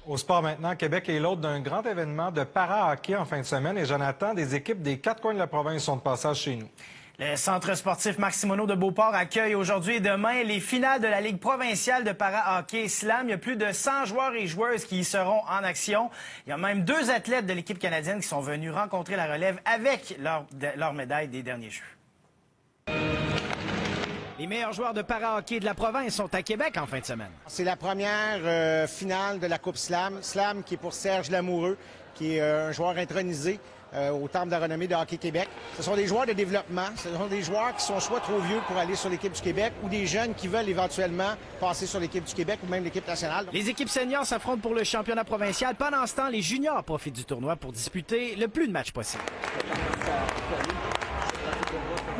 Au sport maintenant, Québec est l'hôte d'un grand événement de para-hockey en fin de semaine. Et Jonathan, des équipes des 4 coins de la province sont de passage chez nous. Le Centre sportif Maximono de Beauport accueille aujourd'hui et demain les finales de la Ligue provinciale de para-hockey Slam. Il y a plus de 100 joueurs et joueuses qui y seront en action. Il y a même 2 athlètes de l'équipe canadienne qui sont venus rencontrer la relève avec leur médaille des derniers Jeux. Les meilleurs joueurs de para-hockey de la province sont à Québec en fin de semaine. C'est la première finale de la Coupe Slam. Slam qui est pour Serge Lamoureux, qui est un joueur intronisé au Temple de la renommée de Hockey Québec. Ce sont des joueurs de développement. Ce sont des joueurs qui sont soit trop vieux pour aller sur l'équipe du Québec ou des jeunes qui veulent éventuellement passer sur l'équipe du Québec ou même l'équipe nationale. Les équipes seniors s'affrontent pour le championnat provincial. Pendant ce temps, les juniors profitent du tournoi pour disputer le plus de matchs possible.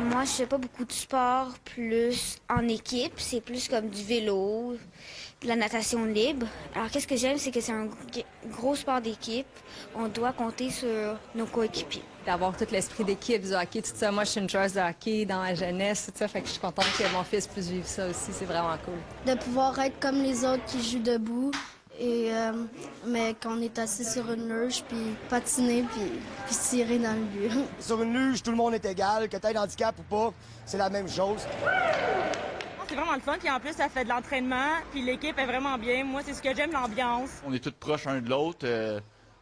Moi, je fais pas beaucoup de sport, plus en équipe. C'est plus comme du vélo, de la natation libre. Alors, qu'est-ce que j'aime, c'est que c'est un gros sport d'équipe. On doit compter sur nos coéquipiers. D'avoir tout l'esprit d'équipe, du hockey, tout ça. Moi, je suis une joueuse de hockey dans la jeunesse, tout ça. Fait que je suis contente que mon fils puisse vivre ça aussi. C'est vraiment cool. De pouvoir être comme les autres qui jouent debout. Mais quand on est assis sur une luge, puis patiner, puis tirer dans le but. Sur une luge, tout le monde est égal, que tu aies de handicap ou pas, c'est la même chose. C'est vraiment le fun, puis en plus, ça fait de l'entraînement, puis l'équipe est vraiment bien. Moi, c'est ce que j'aime, l'ambiance. On est tous proches un de l'autre.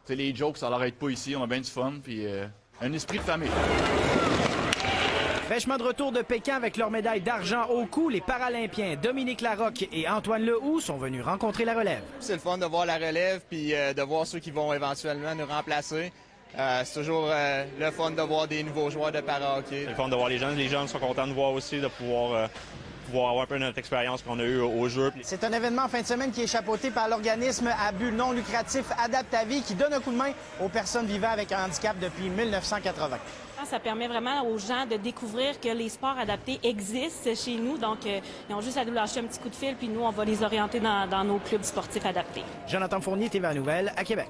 Les jokes, ça l'arrête pas ici, on a bien du fun, puis un esprit de famille. Fraîchement de retour de Pékin avec leur médaille d'argent au cou, les Paralympiens Dominique Larocque et Antoine Lehoux sont venus rencontrer la relève. C'est le fun de voir la relève puis de voir ceux qui vont éventuellement nous remplacer. C'est toujours le fun de voir des nouveaux joueurs de para-hockey. C'est le fun de voir les jeunes. Les jeunes sont contents de voir aussi, de pouvoir avoir un peu notre expérience qu'on a eue au jeu. C'est un événement en fin de semaine qui est chapeauté par l'organisme à but non lucratif Adaptavie qui donne un coup de main aux personnes vivant avec un handicap depuis 1980. Ça permet vraiment aux gens de découvrir que les sports adaptés existent chez nous. Donc, ils ont juste à nous lâcher un petit coup de fil, puis nous, on va les orienter dans nos clubs sportifs adaptés. Jonathan Fournier, TVA Nouvelles, à Québec.